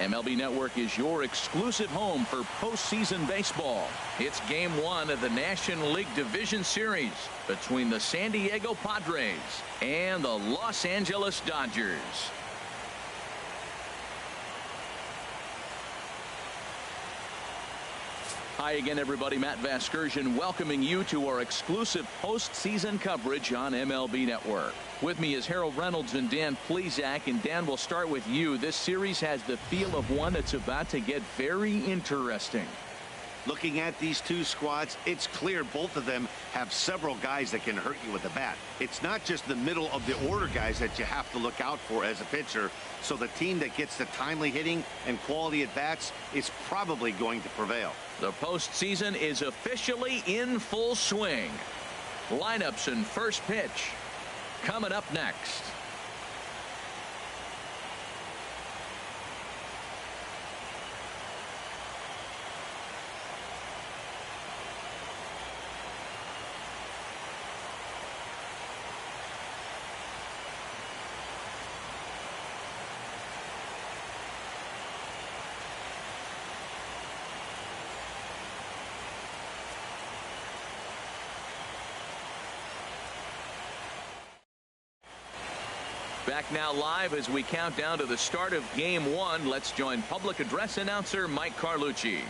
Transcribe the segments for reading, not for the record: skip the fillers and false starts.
MLB Network is your exclusive home for postseason baseball. It's Game 1 of the National League Division Series between the San Diego Padres and the Los Angeles Dodgers. Hi again, everybody. Matt Vasgersian welcoming you to our exclusive postseason coverage on MLB Network. With me is Harold Reynolds and Dan Plesac. And Dan, we'll start with you. This series has the feel of one that's about to get very interesting. Looking at these two squads, it's clear both of them have several guys that can hurt you with the bat. It's not just the middle of the order guys that you have to look out for as a pitcher. So the team that gets the timely hitting and quality at bats is probably going to prevail. The postseason is officially in full swing. Lineups and first pitch coming up next. Back now live as we count down to the start of Game 1. Let's join public address announcer Mike Carlucci.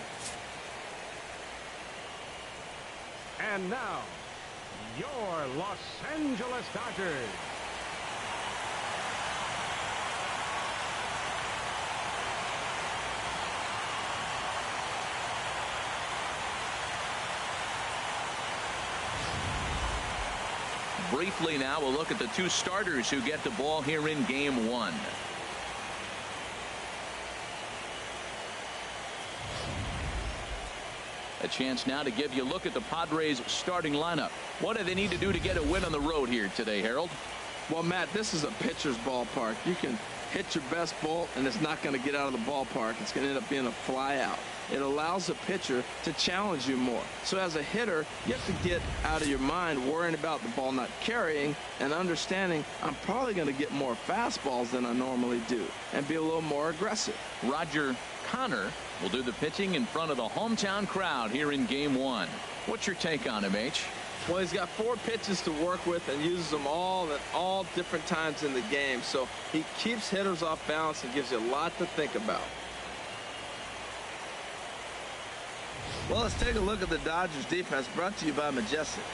And now, your Los Angeles Dodgers. Briefly now, we'll look at the two starters who get the ball here in Game 1. A chance now to give you a look at the Padres starting lineup. What do they need to do to get a win on the road here today, Harold? Well, Matt, this is a pitcher's ballpark. You can hit your best ball, and it's not going to get out of the ballpark. It's going to end up being a fly out. It allows the pitcher to challenge you more. So as a hitter, you have to get out of your mind worrying about the ball not carrying and understanding I'm probably going to get more fastballs than I normally do and be a little more aggressive. Roger Connor will do the pitching in front of the hometown crowd here in Game 1. What's your take on him, H? Well, he's got 4 pitches to work with and uses them all at all different times in the game. So he keeps hitters off balance and gives you a lot to think about. Well, let's take a look at the Dodgers defense, brought to you by Majestic.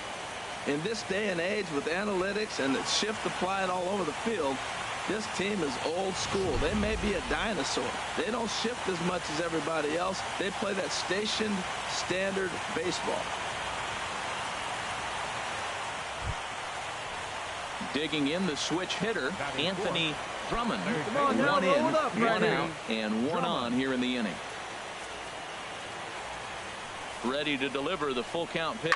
In this day and age with analytics and the shift applied all over the field, this team is old school. They may be a dinosaur. They don't shift as much as everybody else. They play that stationed standard baseball. Digging in, the switch hitter, Anthony Drummond. Come on now, one in, roll it up, one Brady. out, and one on here in the inning. Ready to deliver the full count pitch.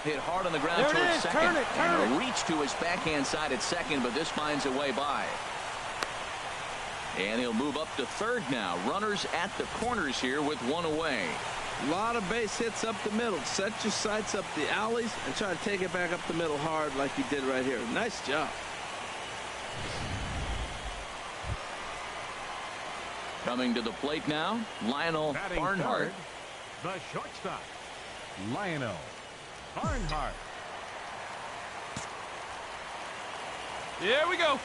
Hit hard on the ground towards second. Turn it. And a reach to his backhand side at second, but this finds a way by. And he'll move up to third now. Runners at the corners here with one away. A lot of base hits up the middle. Set your sights up the alleys and try to take it back up the middle hard like he did right here. Nice job. Coming to the plate now, Lionel Barnhart. The shortstop, Lionel Barnhart. Here we go.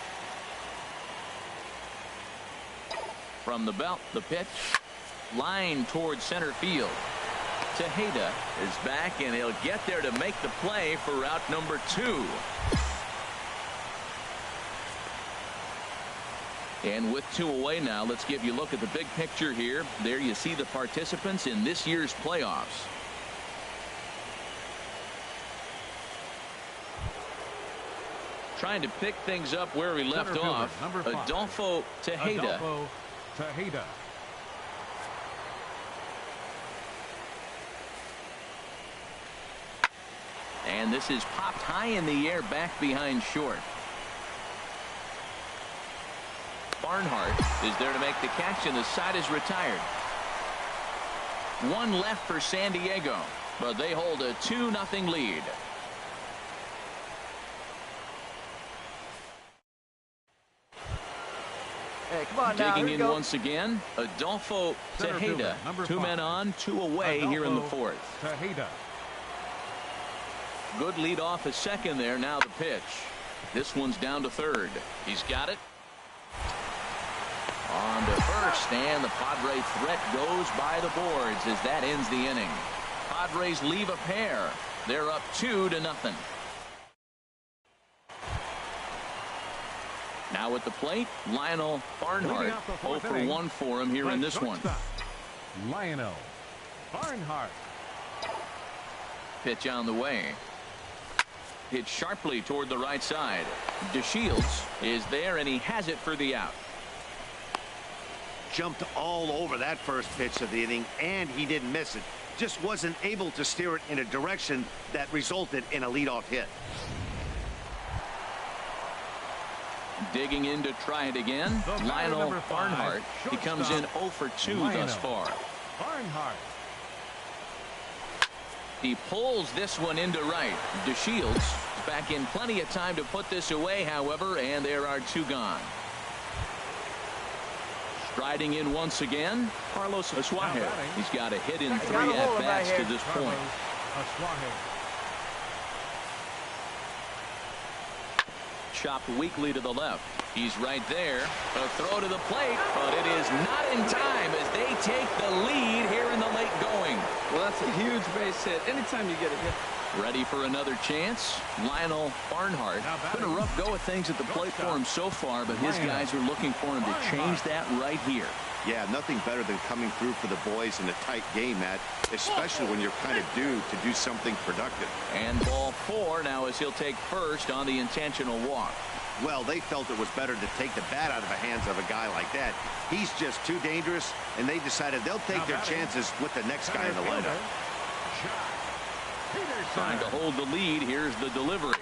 From the belt, the pitch. Line towards center field. Tejeda is back, and he'll get there to make the play for out number 2. And with 2 away now, let's give you a look at the big picture here. There you see the participants in this year's playoffs. Trying to pick things up where we left off. Adolfo Tejeda. And this is popped high in the air back behind short. Barnhart is there to make the catch, and the side is retired. 1 left for San Diego, but they hold a 2-0 lead. Hey, come on now. Digging Here in we go. once again, Adolfo Center fielder, Tejeda. number 2 men 5. on, 2 away here in the Adolfo 4th. Tejeda. Good lead off at second there. Now the pitch. This one's down to third. He's got it. On to first, and the Padre threat goes by the boards as that ends the inning. Padres leave a pair. They're up 2-0. Now at the plate, Lionel Barnhart. 0 for 1 for him here in this one. Lionel Barnhart. Pitch on the way. Hit sharply toward the right side. DeShields is there, and he has it for the out. Jumped all over that first pitch of the inning, and he didn't miss it. Just wasn't able to steer it in a direction that resulted in a leadoff hit. Digging in to try it again, Lionel Barnhart. He comes in 0 for 2 thus far. Barnhart. He pulls this one into right. DeShields back in plenty of time to put this away, however, and there are 2 gone. Striding in once again, Carlos Asuaje. He's got a hit in 3 at-bats to this point. Chopped weakly to the left. He's right there. A throw to the plate, but it is not in time as they take the lead here in the late going. Well, that's a huge base hit. Anytime you get a hit. Ready for another chance. Lionel Barnhart. Been a rough go of things at the plate for him so far, but his guys are looking for him to change that right here. Yeah, nothing better than coming through for the boys in a tight game, Matt, especially when you're kind of due to do something productive. And ball 4 now as he'll take first on the intentional walk. Well, they felt it was better to take the bat out of the hands of a guy like that. He's just too dangerous, and they decided they'll take their chances with the next guy in the lineup. Trying to hold the lead. Here's the delivery.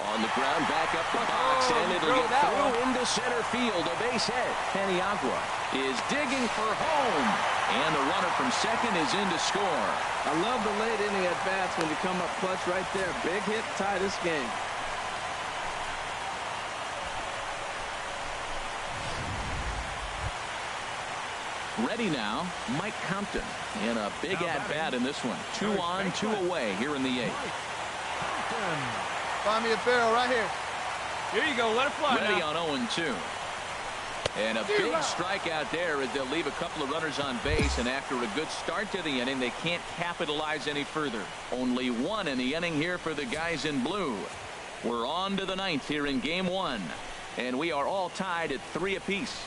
On the ground, back up the box, and it'll get through into center field. A base hit. Paniagua is digging for home. And the runner from second is in to score. I love the late inning at-bats when you come up clutch right there. Big hit, tie this game. Ready now, Mike Compton in a big at-bat in this one. 2 on, 2 away here in the 8th. Find me a barrel right here. Here you go. Let it fly. Ready now. on 0-2. And a big strikeout there as they'll leave a couple of runners on base, and after a good start to the inning, they can't capitalize any further. Only 1 in the inning here for the guys in blue. We're on to the 9th here in game 1, and we are all tied at 3 apiece.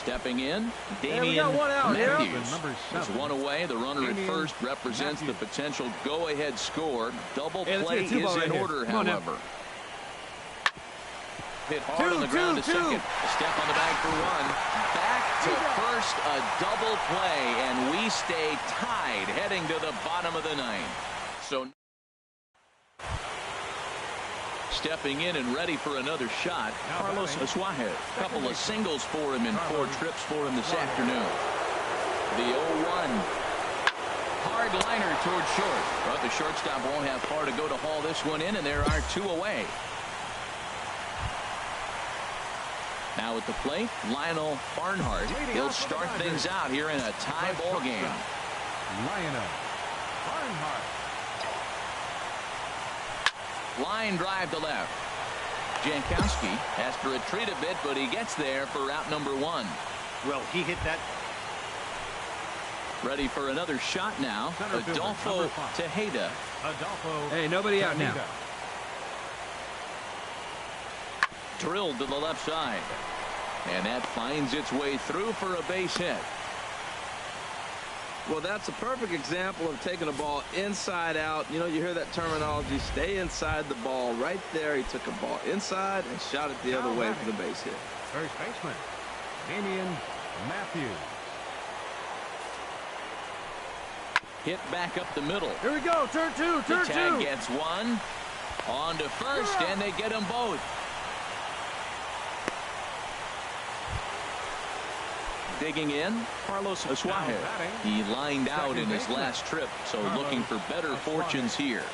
Stepping in, Damian Matthews. There's 1 away. The runner at first represents the potential go-ahead score. Double play is in order, however. Hit hard on the ground to second. A step on the bag for 1. Back to first, a double play, and we stay tied heading to the bottom of the 9th. So stepping in and ready for another shot, Carlos Asuaje. A couple of singles for him in 4 trips for him this afternoon. The 0-1. Hard liner towards short. But the shortstop won't have far to go to haul this one in, and there are 2 away. Now at the plate, Lionel Barnhart. He'll start things out here in a tie ball game. Lionel Barnhart. Line drive to left. Jankowski has to retreat a bit, but he gets there for out number 1. Well, he hit that. Ready for another shot now. Adolfo Tejeda. Hey, nobody out now. Drilled to the left side. And that finds its way through for a base hit. Well, that's a perfect example of taking a ball inside out. You know, you hear that terminology, stay inside the ball. Right there, he took a ball inside and shot it the other way for the base hit. First baseman, Damian Matthews. Hit back up the middle. Here we go. Turn 2. The tag gets 1. On to first, and they get them both. Digging in, Carlos Asuaje. He lined out in his last trip, so looking for better fortunes here.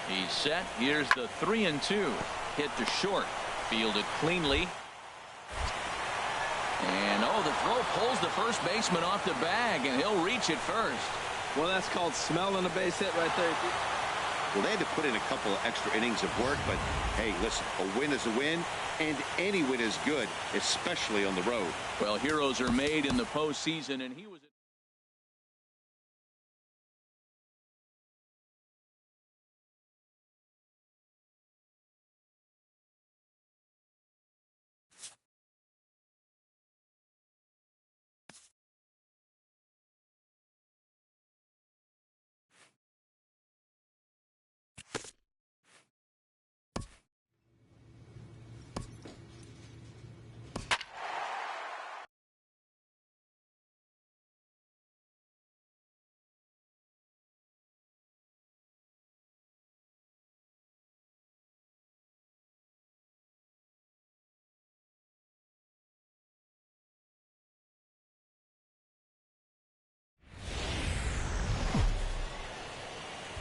He's set. Here's the 3-2. Hit to short. Fielded cleanly. And the throw pulls the first baseman off the bag, and he'll reach it first. Well, that's called smelling a base hit right there. Well, they had to put in a couple of extra innings of work, but hey, listen, a win is a win, and any win is good, especially on the road. Well, heroes are made in the postseason, and he was.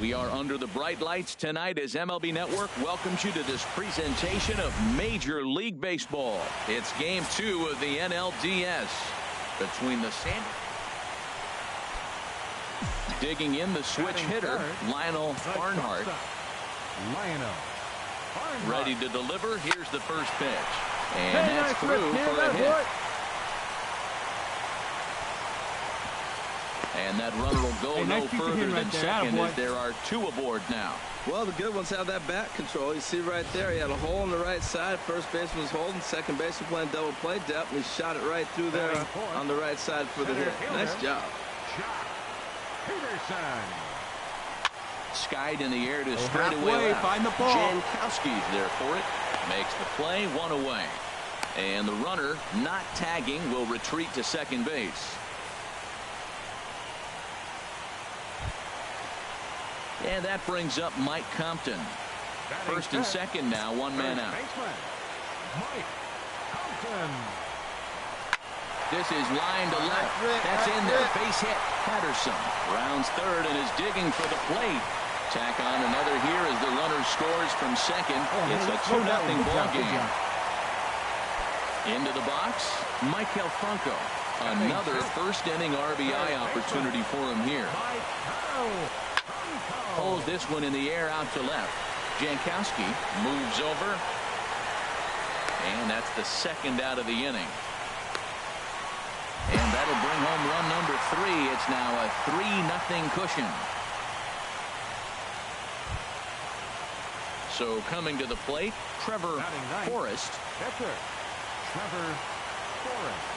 We are under the bright lights tonight as MLB Network welcomes you to this presentation of Major League Baseball. It's Game 2 of the NLDS between the digging in the switch hitter, Lionel Barnhart. Ready to deliver. Here's the first pitch. And that's through for a hit. And that runner will go no further than second as there are two aboard now. Well, the good ones have that bat control. You see right there, he had a hole on the right side. First baseman was holding. Second baseman playing double play depth. And he shot it right through there on the right side for the hit. Nice job. Skied in the air to straightaway left. Find the ball. Jankowski's there for it. Makes the play, one away. And the runner, not tagging, will retreat to second base. And that brings up Mike Compton. First and second now, one man out. Mike Compton. This is line to left. That's in there. Base hit. Patterson rounds third and is digging for the plate. Tack on another here as the runner scores from second. It's a 2-0 ball game. Into the box, Michael Franco. Another first inning RBI opportunity for him here. Pulls this one in the air out to left. Jankowski moves over. And that's the second out of the inning. And that'll bring home run number 3. It's now a 3-0 cushion. So coming to the plate, Trevor Forrest. Trevor Forrest.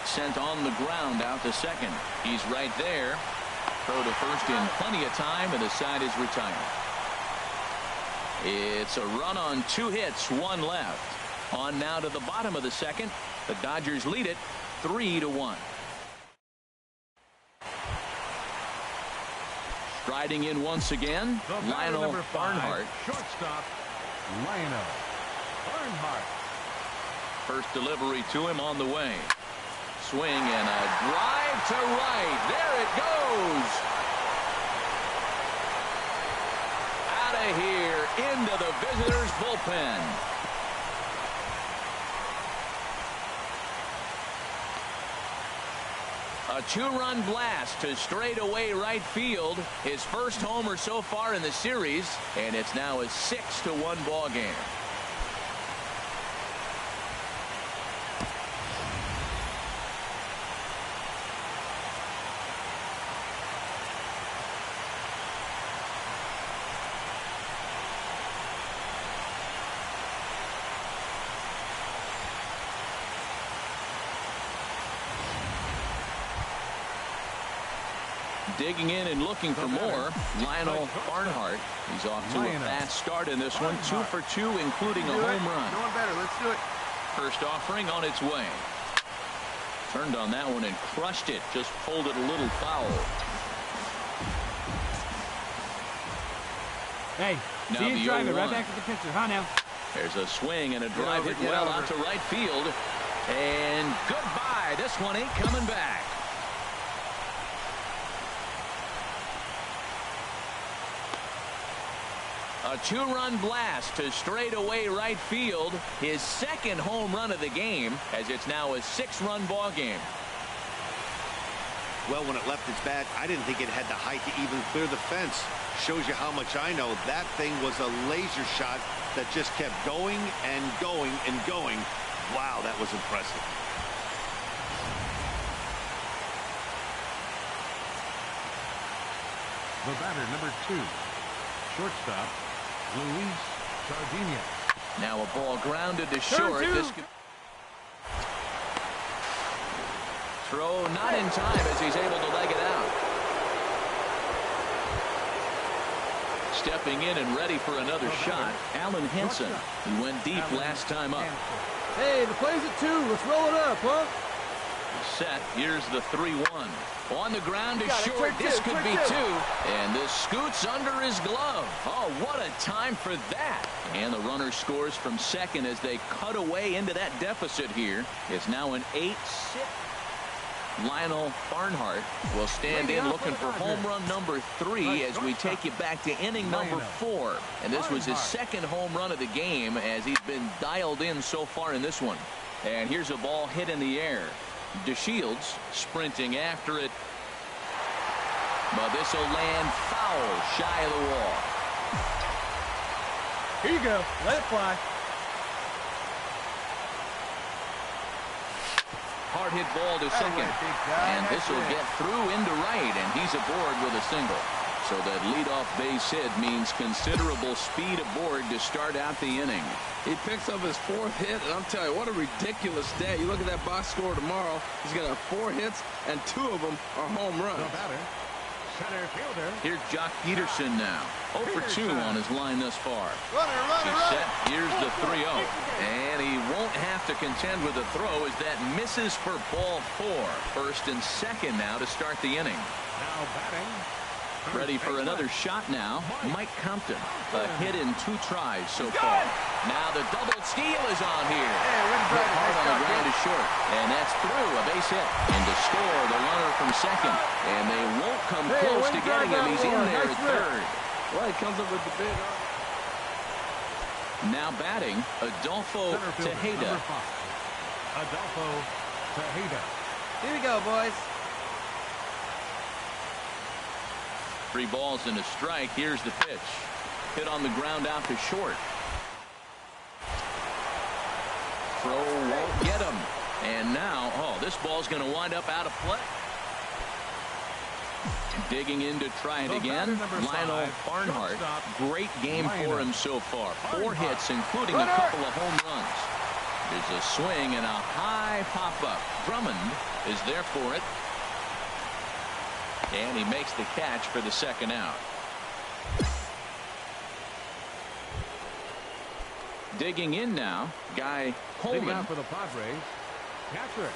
Sent on the ground out to second. He's right there. Throw to first in plenty of time, and the side is retired. It's a run on 2 hits, 1 left. On now to the bottom of the second. The Dodgers lead it 3-1. Striding in once again, Lionel Barnhart. Shortstop, Lionel Barnhart. First delivery to him on the way. Swing and a drive to right. There it goes. Out of here into the visitors' bullpen. A 2-run blast to straightaway right field. His first homer so far in the series, and it's now a 6-1 ball game. Digging in and looking for more, Lionel Barnhart. He's off to a fast start in this one. 2 for 2, including a home run. Doing better. Let's do it. First offering on its way. Turned on that one and crushed it. Just pulled it a little foul. Hey, now see him drive it right 0-1. back to the pitcher. Huh, now? There's a swing and a drive hit well out to right field. And goodbye. This one ain't coming back. A two-run blast to straightaway right field. His second home run of the game, as it's now a 6-run ball game. Well, when it left its bat, I didn't think it had the height to even clear the fence. Shows you how much I know. That thing was a laser shot that just kept going and going and going. Wow, that was impressive. The batter, number 2, shortstop, Luis Sardinia. Now a ball grounded to short. This could... Throw not in time as he's able to leg it out. Stepping in and ready for another shot, Alan Henson. He went deep last time up. Hey, the play's at 2. Let's roll it up, huh? Set. Here's the 3-1. On the ground to short. This could be 2. And this scoots under his glove. Oh, what a time for that. And the runner scores from second as they cut away into that deficit here. It's now an 8-6. Lionel Barnhart will stand in looking for home run number 3 as we take you back to inning number 4. And this was his second home run of the game as he's been dialed in so far in this one. And here's a ball hit in the air. DeShields sprinting after it. But this will land foul shy of the wall. Here you go. Let it fly. Hard hit ball to second. And this will get through into right, and he's aboard with a single. So that leadoff base hit means considerable speed aboard to start out the inning. He picks up his 4th hit, and I'm telling you, what a ridiculous day. You look at that box score tomorrow, he's going to have 4 hits, and 2 of them are home runs. The batter, center fielder. Here's Jock Peterson now. 0 for 2 on his line thus far. Runner. He's set. Here's the 3-0. And he won't have to contend with a throw as that misses for ball 4. First and second now to start the inning. Now batting. Ready for another shot now, Mike Compton. A hit in 2 tries so far. Now the double steal is on here. Hit hard on the ground to short. And that's through, a base hit. And to score, the runner from second. And they won't come close to getting him. He's in there at third. Well, he comes up with the big arm. Now batting, Adolfo Tejeda. Adolfo Tejeda. Here we go, boys. 3 balls and a strike. Here's the pitch. Hit on the ground out to short. Throw won't get him. And now, this ball's going to wind up out of play. Digging in to try it again. Lionel Barnhart. Great game for him so far. 4 hits, including a couple of home runs. There's a swing and a high pop-up. Drummond is there for it. And he makes the catch for the second out. Digging in now, Guy Coleman. For the Padres, Patrick.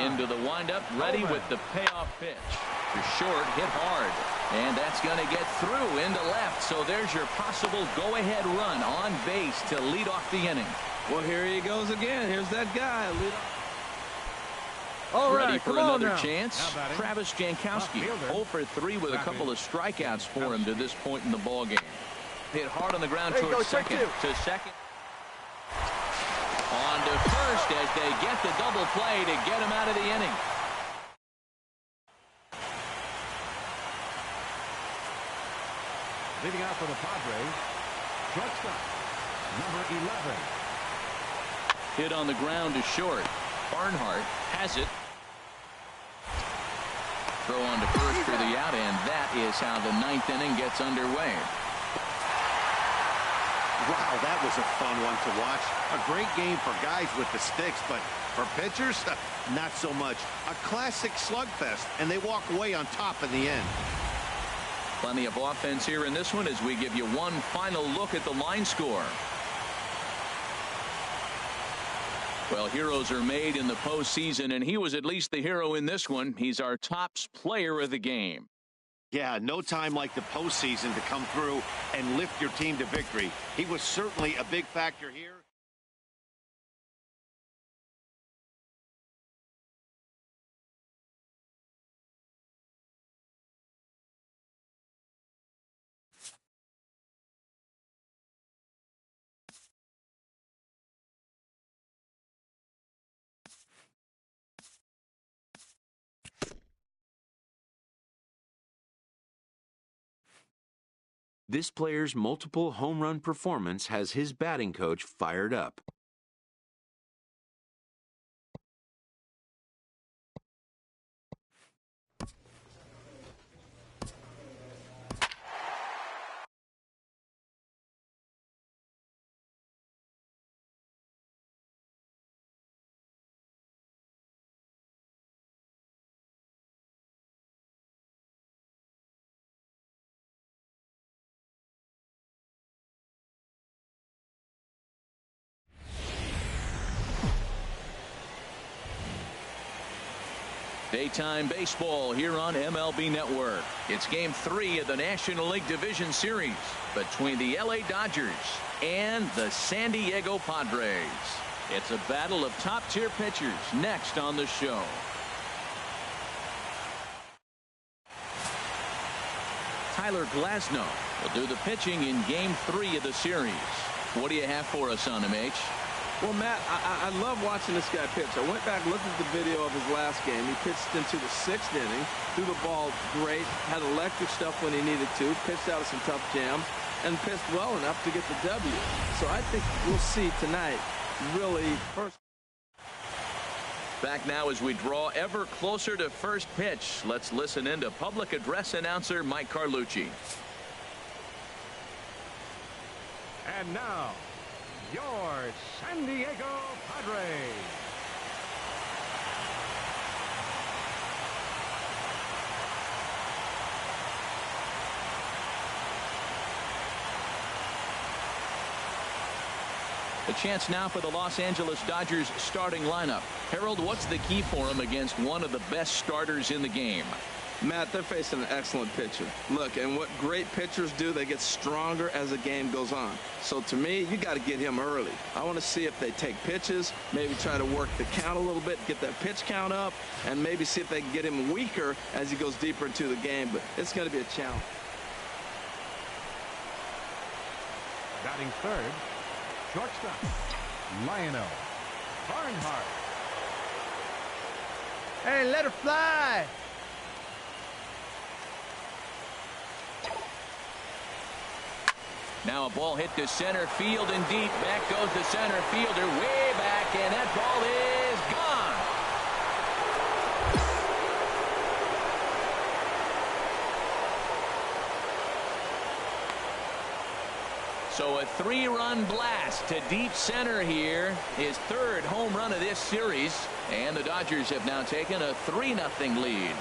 Into the windup, ready with the payoff pitch. To short, hit hard. And that's going to get through into left. So there's your possible go-ahead run on base to lead off the inning. Well, here he goes again. Here's that guy. Lead off. All right, ready for come on another now. chance. Travis Jankowski, 0 for 3 with a couple of strikeouts for him to this point in the ball game. Hit hard on the ground towards second. To second. On to first as they get the double play to get him out of the inning. Leading out for the Padres, shortstop, number 11. Hit on the ground to short. Barnhart has it. Throw on to first for the out, and that is how the 9th inning gets underway. Wow, that was a fun one to watch. A great game for guys with the sticks, but for pitchers, not so much. A classic slugfest, and they walk away on top in the end. Plenty of offense here in this one as we give you one final look at the line score. Well, heroes are made in the postseason, and he was at least the hero in this one. He's our top player of the game. Yeah, no time like the postseason to come through and lift your team to victory. He was certainly a big factor here. This player's multiple home run performance has his batting coach fired up. Daytime baseball here on MLB Network. It's Game 3 of the National League Division Series between the LA Dodgers and the San Diego Padres. It's a battle of top-tier pitchers next on the show. Tyler Glasnow will do the pitching in Game 3 of the series. What do you have for us on him, H? Well, Matt, I love watching this guy pitch. I went back and looked at the video of his last game. He pitched into the 6th inning, threw the ball great, had electric stuff when he needed to, pitched out of some tough jams, and pitched well enough to get the W. So I think we'll see tonight really first. Back now as we draw ever closer to first pitch. Let's listen in to public address announcer Mike Carlucci. And now, your San Diego Padres. A chance now for the Los Angeles Dodgers starting lineup. Harold, what's the key for them against one of the best starters in the game? Matt, they're facing an excellent pitcher. Look, and what great pitchers do, they get stronger as the game goes on. So to me, you got to get him early. I want to see if they take pitches, maybe try to work the count a little bit, get that pitch count up, and maybe see if they can get him weaker as he goes deeper into the game. But it's going to be a challenge. Batting third, shortstop, Lionel Barnhart. Hey, let her fly. Now a ball hit to center field and deep. Back goes the center fielder way back, and that ball is gone. So a 3-run blast to deep center here. His 3rd home run of this series. And the Dodgers have now taken a 3-0 lead.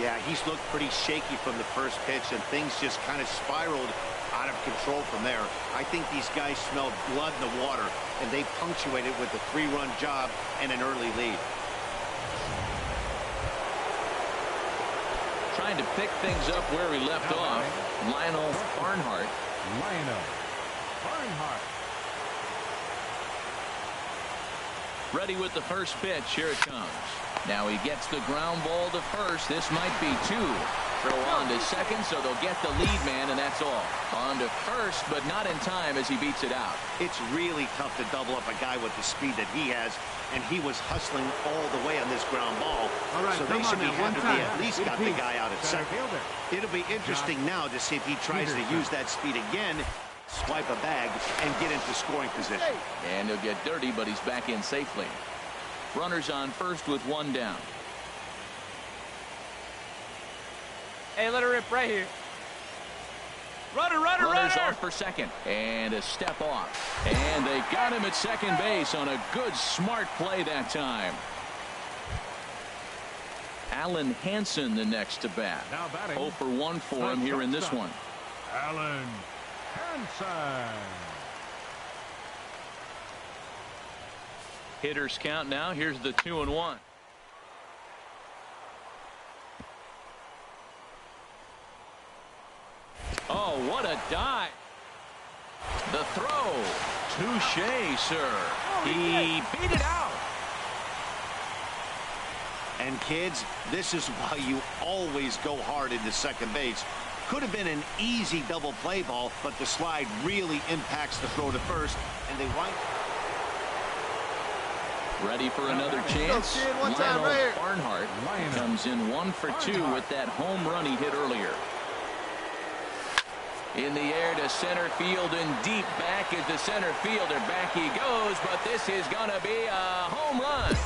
Yeah, he's looked pretty shaky from the first pitch, and things just kind of spiraled out of control from there. I think these guys smelled blood in the water, and they punctuated with a 3-run job and an early lead. Trying to pick things up where he left off, Lionel Barnhart. Lionel Barnhart. Ready with the first pitch. Here it comes. Now he gets the ground ball to first. This might be 2. Throw on to second, so they'll get the lead man, and that's all. On to first, but not in time as he beats it out. It's really tough to double up a guy with the speed that he has, and he was hustling all the way on this ground ball. All right, so they should be happy to at least got the Good guy out at center second. fielder. It'll be interesting now to see if he tries to use that speed again, swipe a bag, and get into scoring position. And he'll get dirty, but he's back in safely. Runners on first with 1 down. Hey, let her rip right here. Runner, Runners off for second. And a step off. And they got him at second base on a good, smart play that time. Alan Hansen the next to bat. Now batting. 0 for 1 for him here in this one. Alan Hansen. Hitters count now. Here's the 2-1. Oh, what a dive. The throw. Touche, sir. He beat it out. And kids, this is why you always go hard into second base. Could have been an easy double play ball, but the slide really impacts the throw to first, and they wind. Ready for another chance. One time right here. Barnhart comes in 1 for 2 with that home run he hit earlier. In the air to center field and deep back is the center fielder. Back he goes, but this is going to be a home run.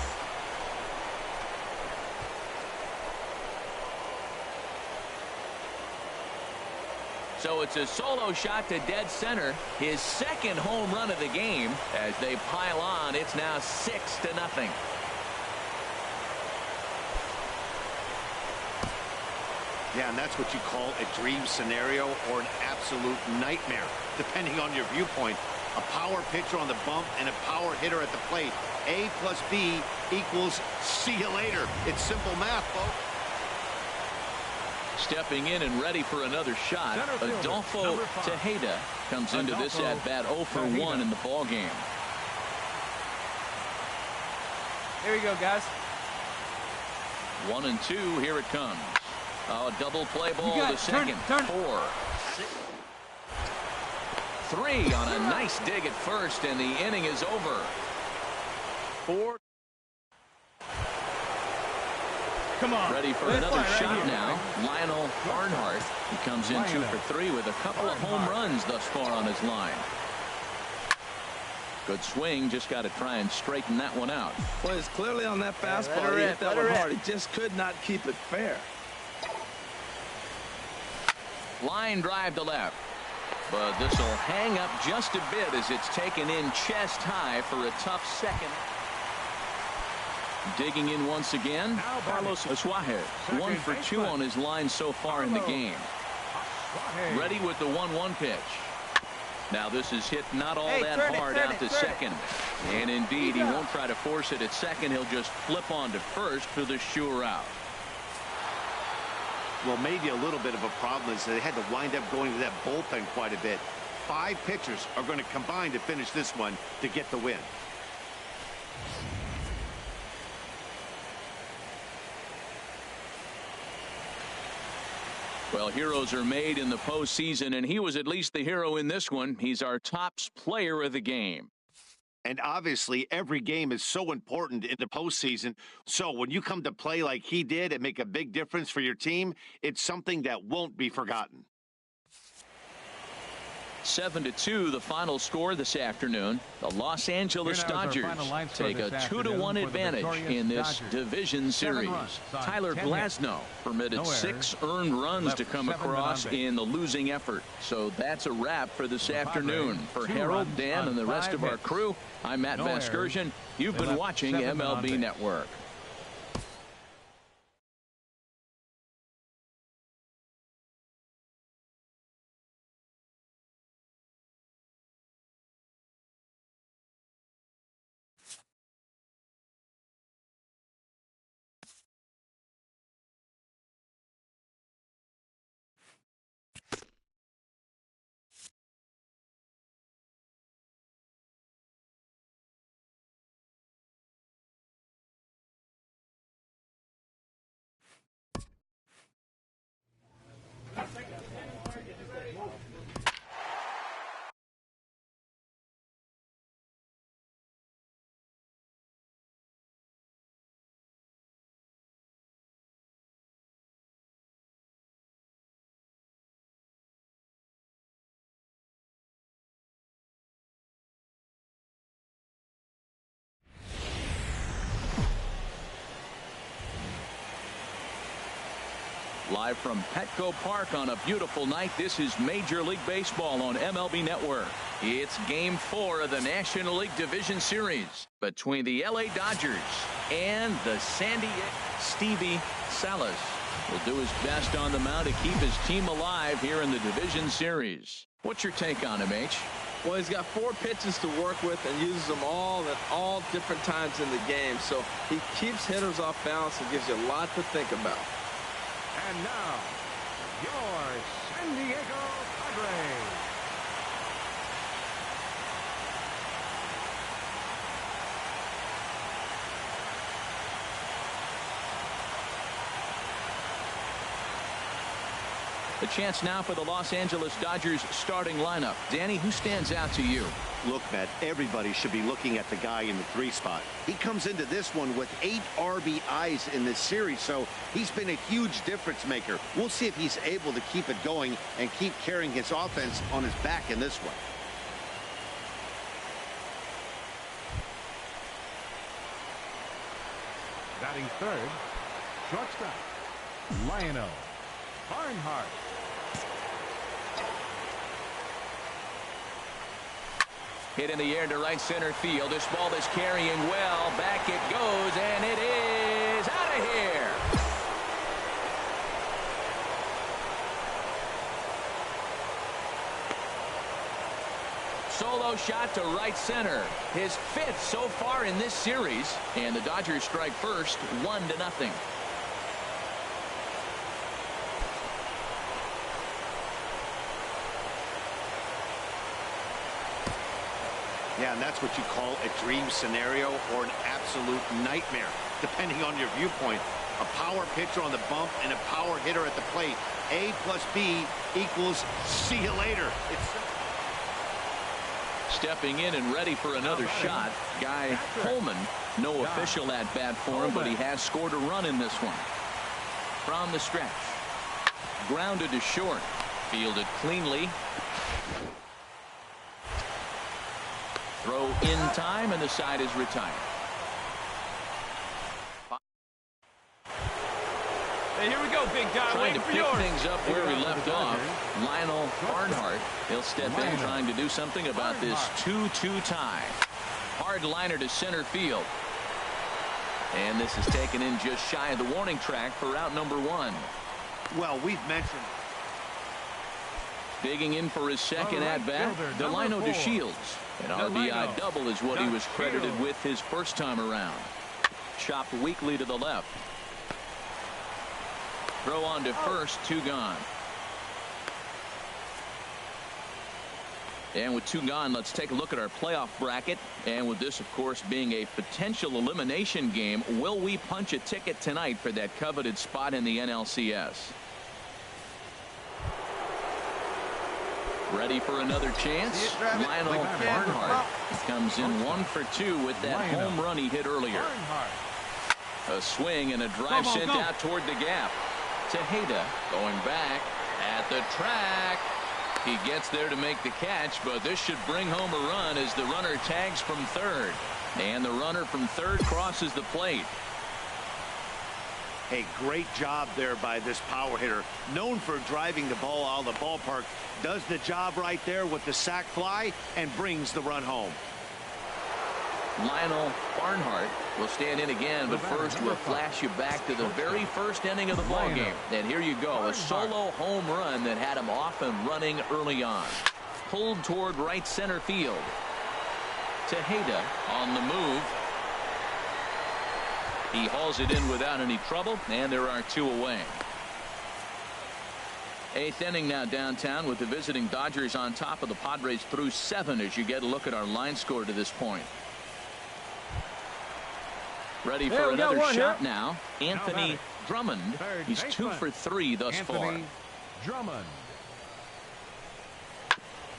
So it's a solo shot to dead center. His second home run of the game. As they pile on, it's now 6-0. Yeah, and that's what you call a dream scenario or an absolute nightmare, depending on your viewpoint. A power pitcher on the bump and a power hitter at the plate. A plus B equals see you later. It's simple math, folks. Stepping in and ready for another shot, Adolfo Tejeda comes into this at-bat 0 for 1 in the ball game. Here we go, guys. 1 and 2, here it comes. A double play ball to second. Turn. 4, 3 on a nice dig at first, and the inning is over. 4. Come on. Ready for another shot now. Lionel Barnhart. He comes in 2 for 3 with a couple of home runs thus far on his line. Good swing. Just got to try and straighten that one out. Well, it's clearly on that fastball. He hit that one hard. He just could not keep it fair. Line drive to left. But this will hang up just a bit as it's taken in chest high for a tough second. Digging in once again, Carlos Suarez. 1 for 2 on his line so far in the game. Ready with the 1-1 pitch. Now this is hit not all that hard out to second. And indeed, he won't try to force it at second. He'll just flip on to first for the sure out. Well, maybe a little bit of a problem is they had to wind up going to that bullpen quite a bit. 5 pitchers are going to combine to finish this one to get the win. Well, heroes are made in the postseason, and he was at least the hero in this one. He's our top player of the game. And obviously, every game is so important in the postseason. So when you come to play like he did and make a big difference for your team, it's something that won't be forgotten. 7-2 the final score this afternoon. The Los Angeles Dodgers take a 2-1 advantage in this division series. Tyler Glasnow permitted 6 earned runs to come across in the losing effort. So that's a wrap for this afternoon. For Harold, Dan, and the rest of our crew, I'm Matt Vasgersian. You've been watching MLB Network. Live from Petco Park on a beautiful night, this is Major League Baseball on MLB Network. It's Game 4 of the National League Division Series between the LA Dodgers and the San Diego. Stevie Salas will do his best on the mound to keep his team alive here in the Division Series. What's your take on him, H? Well, he's got 4 pitches to work with and uses them all at all different times in the game. So he keeps hitters off balance and gives you a lot to think about. And now, your San Diego Padres. A chance now for the Los Angeles Dodgers starting lineup. Danny, who stands out to you? Look, Matt, everybody should be looking at the guy in the 3 spot. He comes into this one with 8 RBIs in this series, so he's been a huge difference maker. We'll see if he's able to keep it going and keep carrying his offense on his back in this one. Batting third, shortstop, Lionel Barnhart. Hit in the air to right center field. This ball is carrying well. Back it goes, and it is out of here. Solo shot to right center. His 5th so far in this series. And the Dodgers strike first, 1-0. Yeah, and that's what you call a dream scenario or an absolute nightmare, depending on your viewpoint. A power pitcher on the bump and a power hitter at the plate. A plus B equals see you later. Stepping in and ready for another shot. Guy Coleman, no official at bat for him, but he has scored a run in this one. From the stretch. Grounded to short. Fielded cleanly. Throw in time, and the side is retired. Hey, here we go, big guy. Trying to Waiting for pick yours. things up where we left off. Lionel Barnhart. He'll step in trying to do something about this 2-2 tie. Hard liner to center field. And this is taken in just shy of the warning track for out number 1. Well, we've mentioned. Digging in for his second at-bat, Delino DeShields. An RBI double is what he was credited with his first time around. Chopped weakly to the left. Throw on to first, 2 gone. And with 2 gone, let's take a look at our playoff bracket. And with this, of course, being a potential elimination game, will we punch a ticket tonight for that coveted spot in the NLCS? Ready for another chance? Lionel Barnhart comes in 1 for 2 with that home run he hit earlier. A swing and a drive sent out toward the gap. Tejeda going back at the track. He gets there to make the catch, but this should bring home a run as the runner tags from third. And the runner from third crosses the plate. Hey, great job there by this power hitter. Known for driving the ball out of the ballpark. Does the job right there with the sac fly and brings the run home. Lionel Barnhart will stand in again, but first we'll flash you back to the very first inning of the ballgame. And here you go, a solo home run that had him off and running early on. Pulled toward right center field. Tejeda on the move. He hauls it in without any trouble, and there are 2 away. 8th inning now downtown with the visiting Dodgers on top of the Padres through 7 as you get a look at our line score to this point. Ready for another shot now. Anthony Drummond. He's 2 for 3 thus far. Drummond.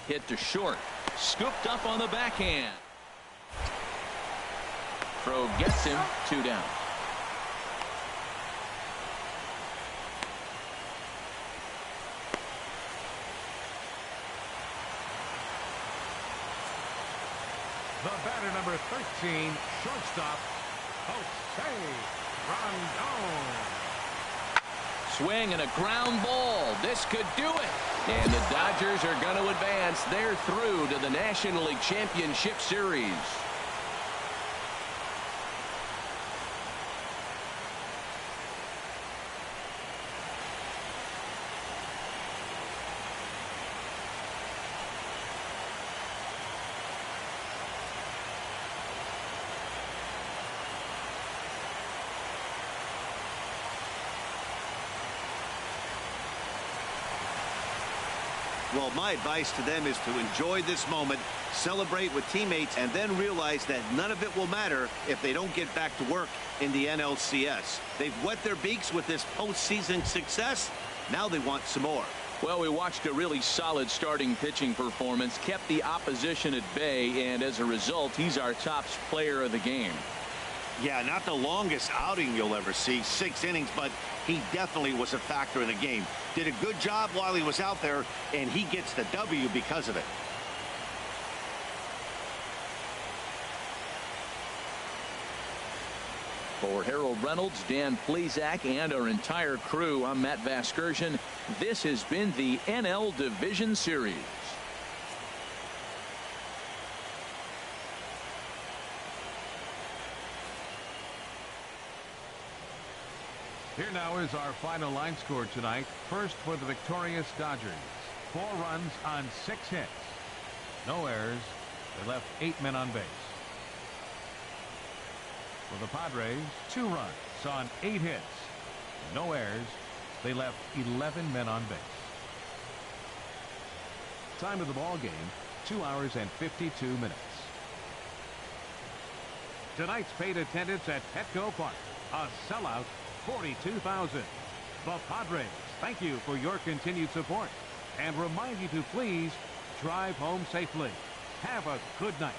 Hit to short. Scooped up on the backhand. Throw gets him. 2 down. The batter number 13, shortstop, Jose Rondon. Swing and a ground ball. This could do it. And the Dodgers are going to advance. They're through to the National League Championship Series. Well, my advice to them is to enjoy this moment, celebrate with teammates, and then realize that none of it will matter if they don't get back to work in the NLCS. They've wet their beaks with this postseason success. Now they want some more. Well, we watched a really solid starting pitching performance, kept the opposition at bay, and as a result, he's our top player of the game. Yeah, not the longest outing you'll ever see, 6 innings, but he definitely was a factor in the game. Did a good job while he was out there, and he gets the W because of it. For Harold Reynolds, Dan Plesac, and our entire crew, I'm Matt Vasgersian. This has been the NL Division Series. Here now is our final line score tonight. First for the victorious Dodgers. 4 runs on 6 hits. No errors. They left 8 men on base. For the Padres, 2 runs on 8 hits. No errors. They left 11 men on base. Time of the ball game, 2 hours and 52 minutes. Tonight's paid attendance at Petco Park. A sellout, 42,000. The Padres thank you for your continued support and remind you to please drive home safely. Have a good night.